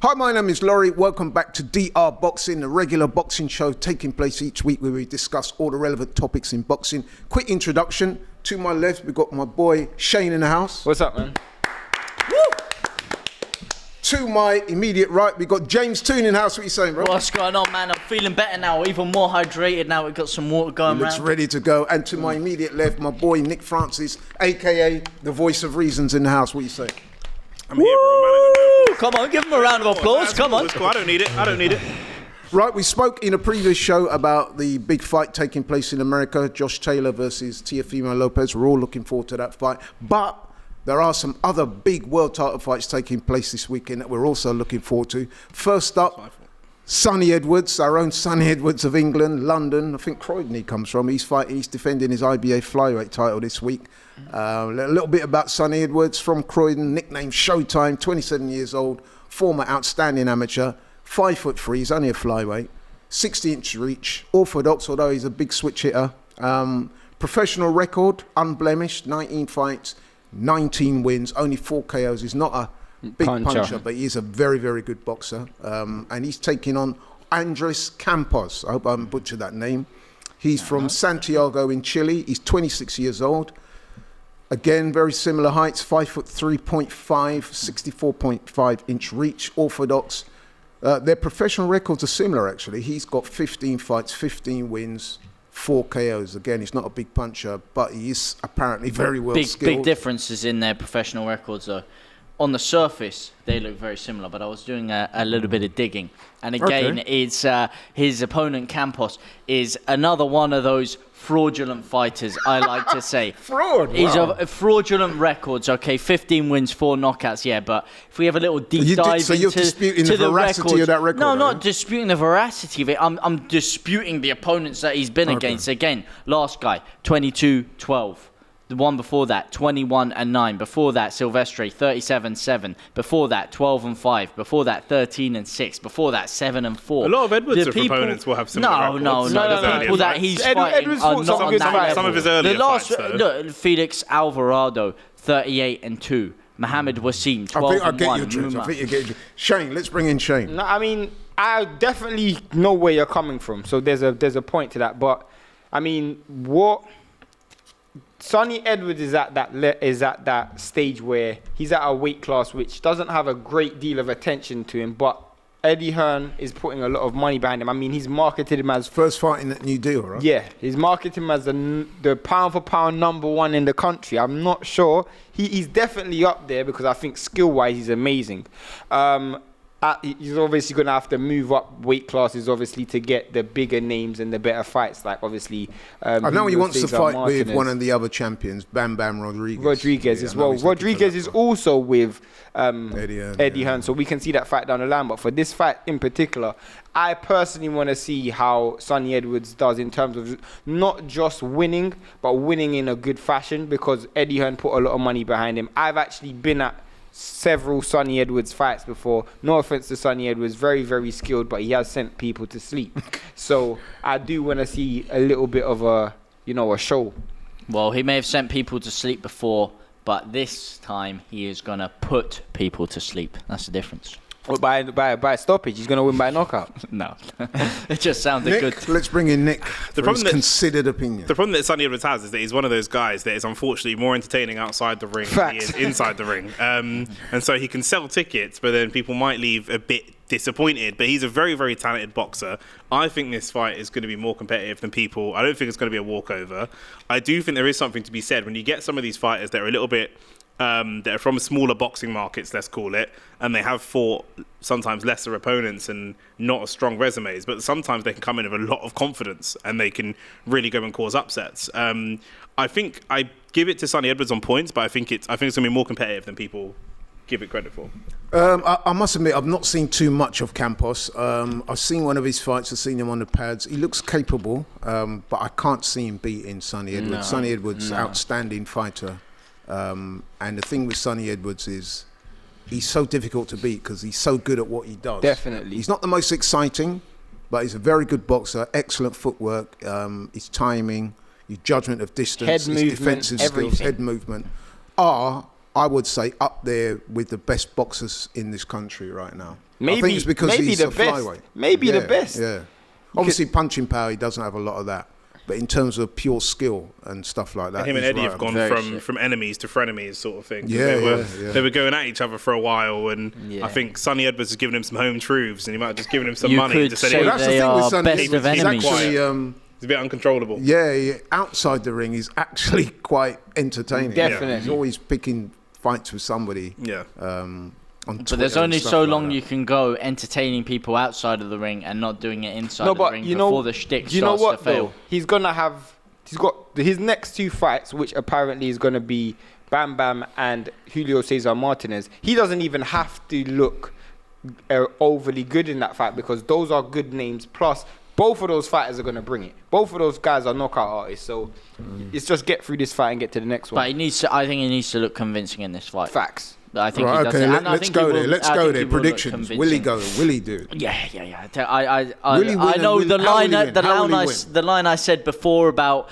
Hi, my name is Laurie. Welcome back to DR Boxing, a regular boxing show taking place each week where we discuss all the relevant topics in boxing. Quick introduction. To my left, we've got my boy Shane in the house. What's up, man? Woo! To my immediate right, we've got James Toon in the house. What are you saying, bro? What's going on, man? I'm feeling better now, even more hydrated now. We've got some water going Looks around. ready to go. And to my immediate left, my boy Nick Francis, a.k.a. the voice of reasons in the house. What are you saying? I'm here, bro. Come on, give him a round of applause. Come on. Cool. I don't need it. Right, we spoke in a previous show about the big fight taking place in America, Josh Taylor versus Teofimo Lopez. We're all looking forward to that fight. But there are some other big world title fights taking place this weekend that we're also looking forward to. First up, Sonny Edwards, our own Sonny Edwards of England, London. I think Croydon he comes from. He's defending his IBA flyweight title this week. A little bit about Sonny Edwards from Croydon, nicknamed Showtime, 27 years old, former outstanding amateur, 5'3", he's only a flyweight, 60-inch reach, orthodox, although he's a big switch hitter. Professional record, unblemished, 19 fights, 19 wins, only 4 KOs. He's not a big puncher, but he is a very, very good boxer. And he's taking on Andres Campos. I hope I haven't butchered that name. He's from Santiago in Chile. He's 26 years old. Again, very similar heights, 5'3.5", 64.5-inch reach, orthodox. Their professional records are similar, actually. He's got 15 fights, 15 wins, 4 KOs. Again, he's not a big puncher, but he is apparently very well skilled. Big differences in their professional records, though. On the surface, they look very similar, but I was doing a little bit of digging. And again, it's his opponent, Campos, is another one of those fraudulent fighters, I like to say. Fraud? He's a fraudulent records, okay? 15 wins, 4 knockouts, yeah, but if we have a little deep dive so you're disputing the veracity of that record? No, not disputing the veracity of it. I'm disputing the opponents that he's been against. Again, last guy, 22-12. The one before that, 21-9. Before that, Silvestre, 37-7. Before that, 12-5. Before that, 13-6. Before that, 7-4. A lot of Edwards' opponents will have similar records. No. The people that he's fighting are not on that level. Some of his earlier fights, look, Felix Alvarado, 38-2. Mohamed Wasim, 12-1. I get your drift. I think you get your... Shane, let's bring in Shane. No, I mean, I definitely know where you're coming from. So there's a point to that. But, I mean, what... Sonny Edwards is at that stage where he's at a weight class which doesn't have a great deal of attention to him, but Eddie Hearn is putting a lot of money behind him. I mean, he's marketed him as... First fight in that new deal, right? Yeah, he's marketed him as the pound-for-pound #1 in the country. I'm not sure. He's definitely up there because I think skill-wise he's amazing. He's obviously going to have to move up weight classes, obviously, to get the bigger names and the better fights. Like, obviously... I know he wants to fight with one of the other champions, Bam Rodriguez. As well. Rodriguez is also with Eddie Hearn, so we can see that fight down the line. But for this fight in particular, I personally want to see how Sonny Edwards does in terms of not just winning, but winning in a good fashion, because Eddie Hearn put a lot of money behind him. I've actually been at several Sonny Edwards fights before. No offense to Sonny Edwards, very, very skilled, but he has sent people to sleep. So I do want to see a little bit of a show. Well, he may have sent people to sleep before, but this time he is going to put people to sleep. That's the difference. Well, by stoppage, he's going to win by knockout. No, it just sounded Nick, good. Let's bring in Nick for his considered opinion. The problem that Sonny Edwards has is that he's one of those guys that is unfortunately more entertaining outside the ring than he is inside the ring. And so he can sell tickets, but then people might leave a bit disappointed. But he's a very, very talented boxer. I think this fight is going to be more competitive than people. I don't think it's going to be a walkover. I do think there is something to be said when you get some of these fighters that are a little bit... that are from smaller boxing markets, let's call it, and they have fought sometimes lesser opponents and not as strong resumes, but sometimes they can come in with a lot of confidence and they can really go and cause upsets. I think I give it to Sonny Edwards on points, but I think it's going to be more competitive than people give it credit for. I must admit, I've not seen too much of Campos. I've seen one of his fights. I've seen him on the pads. He looks capable, but I can't see him beating Sonny Edwards. Sonny Edwards, outstanding fighter. And the thing with Sonny Edwards is he's so difficult to beat because he's so good at what he does. Definitely. He's not the most exciting, but he's a very good boxer, excellent footwork, his timing, his judgment of distance, his defensive skills, head movement are I would say, up there with the best boxers in this country right now. Maybe, I think it's because maybe he's the a best. flyweight. Maybe the best. Yeah. Obviously, punching power, he doesn't have a lot of that. But in terms of pure skill and stuff like that, Him and he's Eddie right have on. gone from enemies to frenemies, sort of thing. Yeah, They were going at each other for a while, and I think Sonny Edwards has given him some home truths, and he might have just given him some You money. could Just said, say "Hey, that's the they thing with are Sonny best Edwards. of He's enemies. actually, He's a bit uncontrollable." yeah, outside the ring, he's actually quite entertaining. Definitely. He's always picking fights with somebody. Yeah. On But there's Twitter and only stuff so like long that. you can go entertaining people outside of the ring and not doing it inside No, of the but ring you know, before the shtick do you know starts what to fail. though? He's got his next 2 fights, which apparently is gonna be Bam Bam and Julio Cesar Martinez. He doesn't even have to look overly good in that fight because those are good names. Plus, both of those fighters are gonna bring it. Both of those guys are knockout artists. So it's just get through this fight and get to the next one. But I think he needs to look convincing in this fight. Facts. I think Right, he does okay, it. And I let's think go he there. will- Let's I go think there. he will look Predictions. convincing. Will he go? Will he do? Yeah. Will he win and I know will- the how will line. he win? The How will line. he win? The line I said before about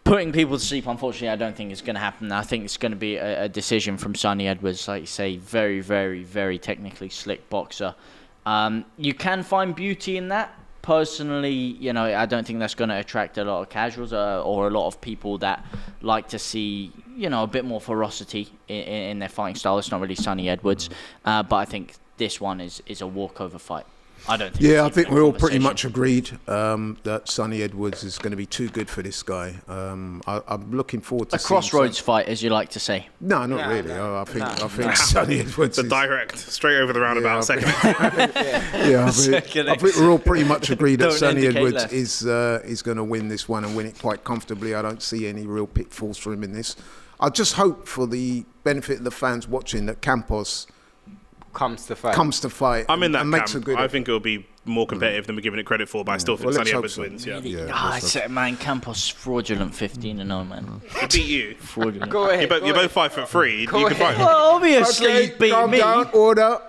putting people to sleep. Unfortunately, I don't think it's going to happen. I think it's going to be a decision from Sonny Edwards. Like you say, very, very, very technically slick boxer. You can find beauty in that. Personally, I don't think that's going to attract a lot of casuals or a lot of people that like to see, a bit more ferocity in their fighting style. It's not really Sonny Edwards, but I think this one is a walkover fight. I don't think. Yeah, I it's think even we're a all pretty conversation. much agreed that Sonny Edwards is going to be too good for this guy. I'm looking forward to A seeing crossroads fight, as you like to say. No, not really. I think Sonny Edwards The is... direct, straight over the roundabout second. Yeah, I think we're all pretty much agreed that Don't Sonny indicate Edwards left. is going to win this one and win it quite comfortably. I don't see any real pitfalls for him in this. I just hope, for the benefit of the fans watching, that Campos Comes to fight. I'm in that and makes a camp. good I effort. think it'll be more competitive than we're giving it credit for, but I still think Well, Sonny let's Edwards hope so. wins. Yeah. Yeah, Ah, let's it's man, Campos fraudulent 15-0, man. He beat you. Fraudulent. Go ahead. You're both 5'3". You can fight. Well, obviously Okay, he beat calm me. down. Order.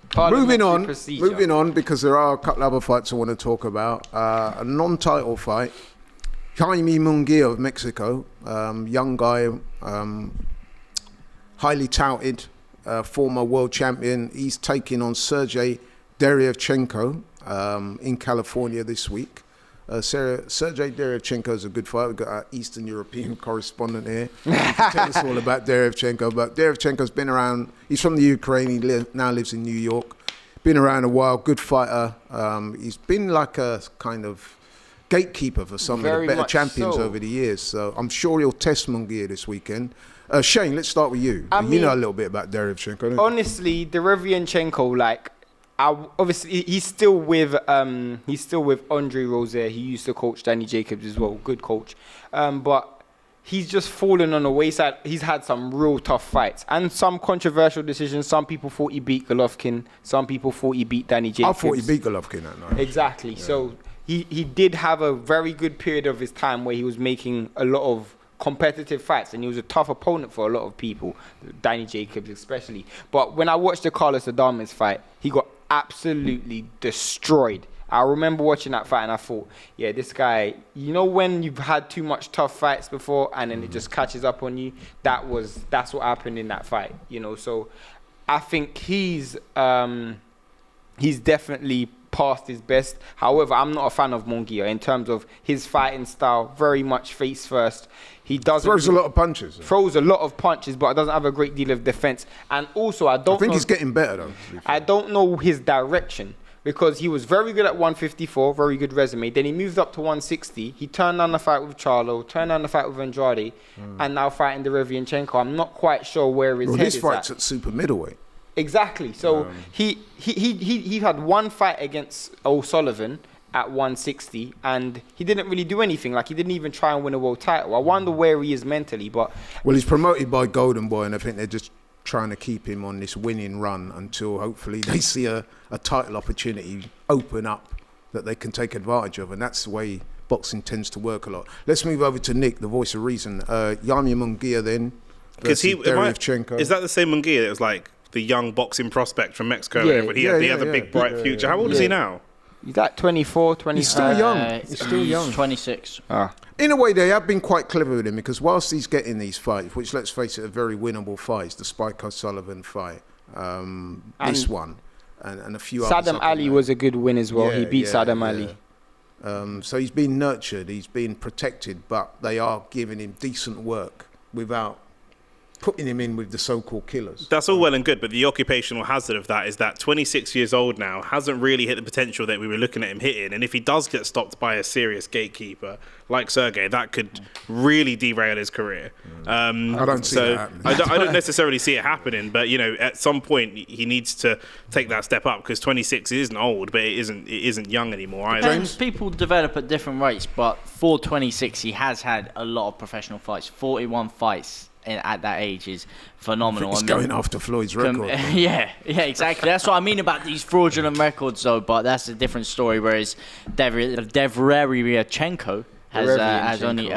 Parliamentary procedure. Moving on, because there are a couple other fights I want to talk about. A non-title fight. Jaime Munguia of Mexico, young guy, highly touted, former world champion. He's taking on Sergey Derevyanchenko in California this week. Sergey Derevyanchenko is a good fighter. We've got our Eastern European correspondent here. He can tell us all about Derevyanchenko. But Derevyanchenko's been around. He's from the Ukraine. He now lives in New York. Been around a while. Good fighter. He's been like a kind of gatekeeper for some Very of the better much champions so. over the years. So I'm sure he'll test Munguia this weekend. Shane, let's start with you. I You mean, know a little bit about Derevyanchenko, don't you? Honestly, Derevyanchenko, obviously he's still with Andre Rozier. He used to coach Danny Jacobs as well, good coach. But he's just fallen on the wayside. He's had some real tough fights and some controversial decisions. Some people thought he beat Golovkin. Some people thought he beat Danny I Jacobs. thought he beat Golovkin that night. Exactly. Yeah. So he did have a very good period of his time where he was making a lot of competitive fights, and he was a tough opponent for a lot of people, Danny Jacobs especially. But when I watched the Carlos Adames fight, he got absolutely destroyed. I remember watching that fight and I thought, yeah, this guy, when you've had too much tough fights before and then it just catches up on you, that's what happened in that fight, So I think he's definitely past his best. However, I'm not a fan of Munguia in terms of his fighting style, very much face first. He Throws a lot of punches. Throws a lot of punches, but doesn't have a great deal of defense. And also, I think he's getting better, though. I don't know his direction, because he was very good at 154, very good resume. Then he moved up to 160. He turned down the fight with Charlo, turned down the fight with Andrade, and now fighting Derevyanchenko. I'm not quite sure where his head his is fight's at. at super middleweight. Exactly. So he had one fight against O'Sullivan at 160, and he didn't really do anything. Like, he didn't even try and win a world title. I wonder where he is mentally. But Well, he's promoted by Golden Boy, and I think they're just trying to keep him on this winning run until hopefully they see a title opportunity open up that they can take advantage of, and that's the way boxing tends to work a lot. Let's move over to Nick, the voice of reason. Jaime Munguia then versus Derevyanchenko. Is that the same Munguia that was like the young boxing prospect from Mexico? Yeah, But he had the big bright future. How old is he now? He's like 24, 25. He's still young. He's still young. 26. In a way, they have been quite clever with him because whilst he's getting these fights, which let's face it, are very winnable fights, the Spike O'Sullivan fight, this one, and a few others. Saddam Ali was a good win as well. He beat Saddam Ali. So he's been nurtured, he's been protected, but they are giving him decent work without putting him in with the so-called killers. That's all well and good, but the occupational hazard of that is that 26 years old now hasn't really hit the potential that we were looking at him hitting. And if he does get stopped by a serious gatekeeper like Sergey, that could really derail his career. I don't see that happening. I don't necessarily see it happening, but at some point he needs to take that step up because 26 isn't old, but it isn't young anymore either. Depends, people develop at different rates, but for 26, he has had a lot of professional fights. 41 fights at that age is phenomenal. He's going after Floyd's record. Yeah, exactly. That's what I mean about these fraudulent records, though. But that's a different story. Whereas Derevyanchenko has only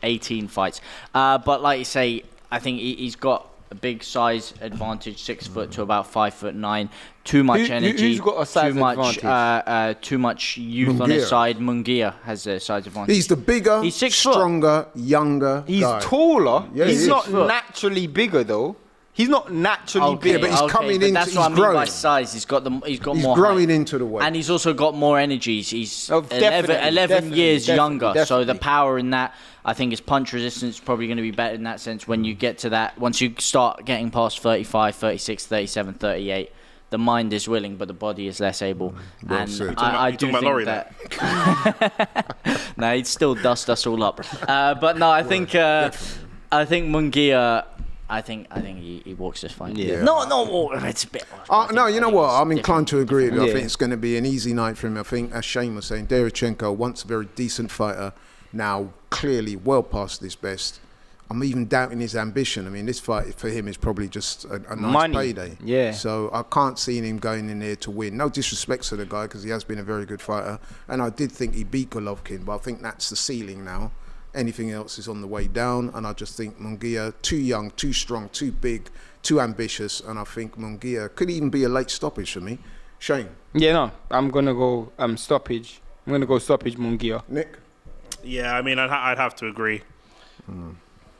18 fights. But like you say, I think he's got a big size advantage, 6 foot to about 5'9". Too much energy. Who's got a size advantage? Too much youth on his side. Munguia has a size advantage. He's the bigger, He's 6 stronger, younger He's guy. taller. Yeah, he's he not is. naturally bigger though. He's not naturally Okay, big. but he's coming but into- that's he's what I mean by growing. size. He's got He's more growing height. into the weight. And he's also got more energies. He's Oh, definitely, 11 years younger. So the definitely. power in that, I think his punch resistance is probably going to be better in that sense when you get to that. Once you start getting past 35, 36, 37, 38, the mind is willing, but the body is less able. Well And said. I do You're talking think about that... No, he'd still dust us all up. But no, I think Munguia... I think he walks this fight. Yeah. No, it's a bit. No, you know what? I'm different. inclined to agree with you. I Yeah. think it's going to be an easy night for him. I think, as Shane was saying, Derevyanchenko, once a very decent fighter, now clearly well past his best. I'm even doubting his ambition. I mean, this fight for him is probably just a nice Money. payday. Yeah. So I can't see him going in there to win. No disrespect to the guy because he has been a very good fighter. And I did think he beat Golovkin, but I think that's the ceiling now. Anything else is on the way down, and I just think Munguia, too young, too strong, too big, too ambitious, and I think Munguia could even be a late stoppage for me. Shane? Yeah, no, I'm gonna go stoppage. I'm gonna go stoppage Munguia. Nick? Yeah, I mean, I'd have to agree.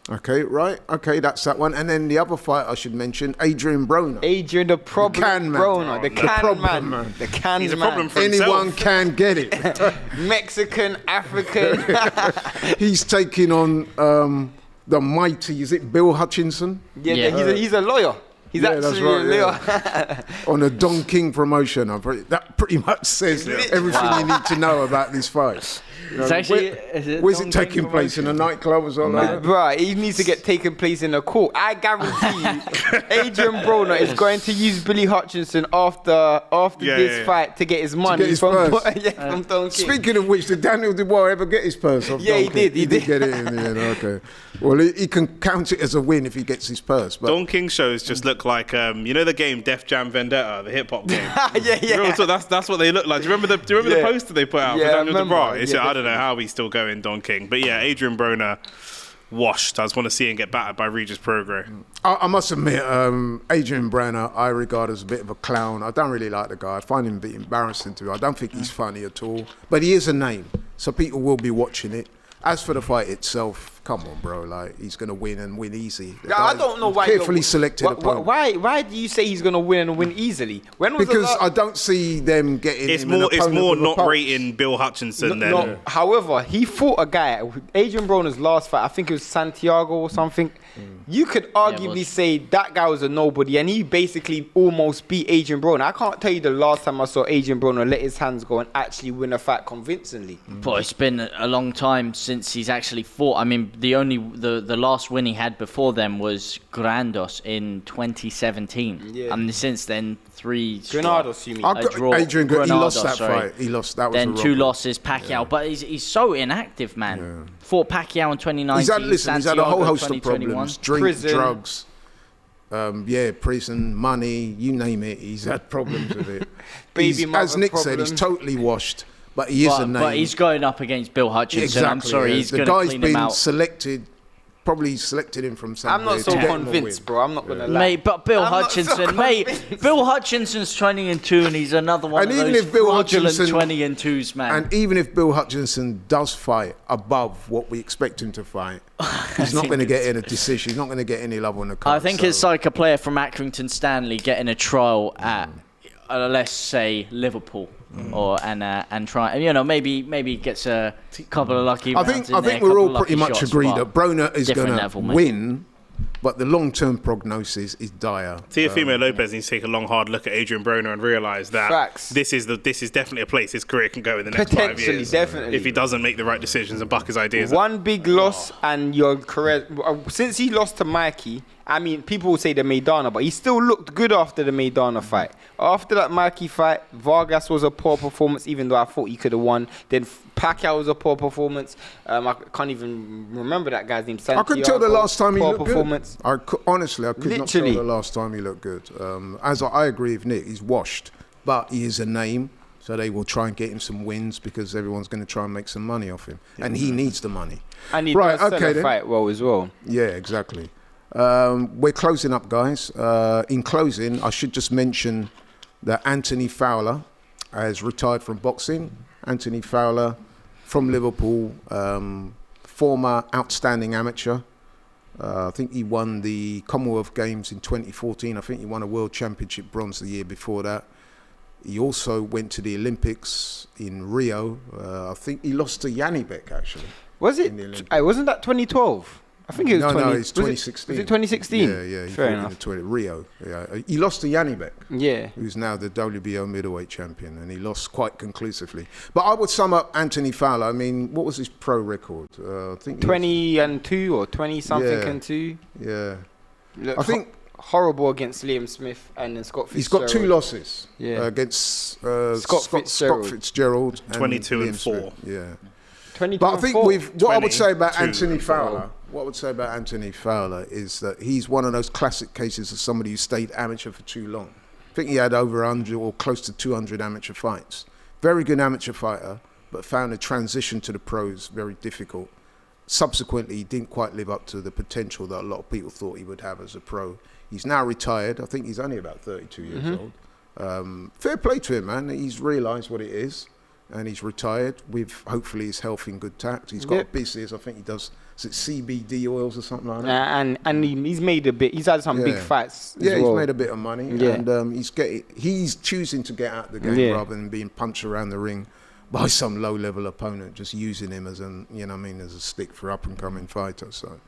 Okay, right. Okay, that's that one. And then the other fight I should mention, Adrien Broner. Adrien, the problem can man. Broner, the The can problem man, man. the can He's a man. problem for Anyone himself. can get it. Mexican, African. He's taking on the mighty, is it Bill Hutchinson? Yeah. He's a lawyer. He's Yeah, that's actually right, a lawyer. On a Don King promotion. That pretty much says everything you need to know about this fight. You know, It's actually. where's it taking place? In a nightclub or something? Right, he needs to get taken place in a court. I guarantee you, Adrien Broner is going to use Billy Hutchinson after this fight to get his money his from purse. from Don King. Speaking of which, did Daniel Dubois ever get his purse? Off Yeah, Don he King? did, he did. Get it in the end. Okay. Well, he can count it as a win if he gets his purse. But Don King shows just look like the game Def Jam Vendetta, the hip hop game. yeah. Real talk, that's what they look like. Do you remember the Yeah. poster they put out Yeah, I for Daniel remember. Dubois? Yeah, I don't know how he's still going, Don King. But yeah, Adrien Broner washed. I just want to see him get battered by Regis Prograis. I must admit, Adrien Broner, I regard as a bit of a clown. I don't really like the guy. I find him a bit embarrassing to me. I don't think he's funny at all. But he is a name, so people will be watching it. As for the fight itself, come on, bro. Like, he's going to win and win easy. The I guy's don't know why. carefully selected opponent. Why do you say he's going to win and win easily? When was Because the I don't see them getting It's him an more opponent with a not pulse. rating Bill Hutchinson than. No, however, he fought a guy, Adrien Broner's last fight, I think it was Santiago or something. You could arguably say that guy was a nobody, and he basically almost beat Adrien Broner. I can't tell you the last time I saw Adrien Broner let his hands go and actually win a fight convincingly. But it's been a long time since he's actually fought. I mean, the last win he had before then was Grandos in 2017. Yeah. And since then, Granados, you mean? I got- draw. Adrien, he lost Granados, that sorry. fight. He lost. That was Then a 2 robbery. losses, Pacquiao. But he's so inactive, man. Fought Pacquiao in 2019. He's had a whole host of 2021. problems. Drink, Prison. drugs, prison, money, you name it. He's had problems with it. Baby mother as Nick said, he's problems. totally washed. But he is a name. But he's going up against Bill Hutchinson. I'm sorry, he's The going to guy's clean him been out. selected probably selected him from I'm somewhere. not so to get him a convinced, win. bro. I'm not gonna lie. Mate, but Bill I'm not so Hutchinson, convinced. Bill Hutchinson's 20-2, and he's another one And of even those if Bill fraudulent Hutchinson- 20-2s, man. And even if Bill Hutchinson does fight above what we expect him to fight, he's not going to get in a decision. He's not going to get any love on the card. I think it's like a player from Accrington Stanley getting a trial at, let's say, Liverpool, and try. Maybe gets a couple of lucky rounds. I think we're all pretty much agreed that Broner is going to level, mate. win, but the long-term prognosis is dire. Teofimo Lopez needs to take a long, hard look at Adrien Broner and realise that Facts. this is definitely a place his career can go in the next 5 Potentially, years. definitely. If he doesn't make the right decisions and buck his ideas. One big loss and your career. Since he lost to Mikey, I mean, people will say the Maidana, but he still looked good after the Maidana fight. After that Mikey fight, Vargas was a poor performance, even though I thought he could have won. Then Pacquiao was a poor performance. I can't even remember that guy's name. I couldn't tell the last time he looked performance. good. Honestly, I could not tell the last time he looked good. As I agree with Nick, he's washed, but he is a name, so they will try and get him some wins because everyone's going to try and make some money off him, and he needs the money. And he does sell the fight well as well. Yeah, exactly. We're closing up, guys. In closing, I should just mention that Anthony Fowler has retired from boxing. Anthony Fowler from Liverpool, former outstanding amateur. I think he won the Commonwealth Games in 2014. I think he won a World Championship bronze the year before that. He also went to the Olympics in Rio. I think he lost to Janibek, actually. Was it? Wasn't that 2012? I think it was No, it's 2016. Was it 2016? Yeah. He Fair fought enough. in Rio. Yeah. He lost to Janibek. Yeah. Who's now the WBO middleweight champion, and he lost quite conclusively. But I would sum up Anthony Fowler. I mean, what was his pro record? I think 20-2 or 20-something and 2. Yeah. Look, I think horrible against Liam Smith and then Scott Fitzgerald. he's got 2 losses against Scott Fitzgerald. Fitzgerald and 22 and Liam 4. Smith. Yeah. 22 But I and think 4. what I would say about 22 Anthony and 4. Fowler, is that he's one of those classic cases of somebody who stayed amateur for too long. I think he had over 100 or close to 200 amateur fights. Very good amateur fighter, but found a transition to the pros very difficult. Subsequently, he didn't quite live up to the potential that a lot of people thought he would have as a pro. He's now retired. I think he's only about 32 years old. Fair play to him, man. He's realised what it is, and he's retired with hopefully his health in good tact. He's got a business. I think he does. Is it CBD oils or something like that? And he's made a bit. He's had some big fights. Yeah, as well. he's made a bit of money, and he's choosing to get out of the game rather than being punched around the ring by some low-level opponent, just using him as as a stick for up-and-coming fighters. So.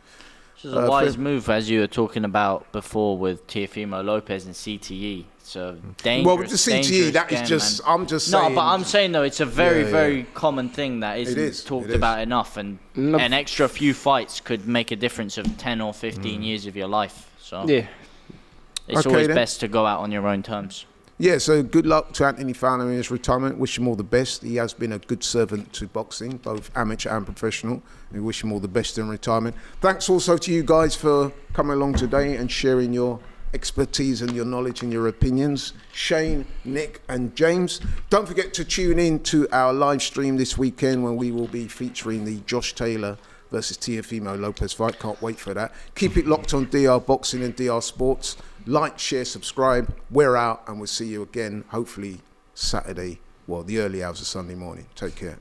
Which is a wise move, as you were talking about before with Teofimo Lopez and CTE. It's a dangerous. Well, with the CTE, that is just. Man. I'm just saying. No, but I'm saying though, it's a very common thing that isn't talked about enough, and an extra few fights could make a difference of 10 or 15 years of your life. So it's always best to go out on your own terms. Yeah, so good luck to Anthony Fowler in his retirement. Wish him all the best. He has been a good servant to boxing, both amateur and professional. We wish him all the best in retirement. Thanks also to you guys for coming along today and sharing your expertise and your knowledge and your opinions. Shane, Nick and James. Don't forget to tune in to our live stream this weekend when we will be featuring the Josh Taylor versus Teofimo Lopez fight. Can't wait for that. Keep it locked on DR Boxing and DR Sports. Like, share, subscribe. We're out, and we'll see you again, hopefully Saturday, the early hours of Sunday morning. Take care.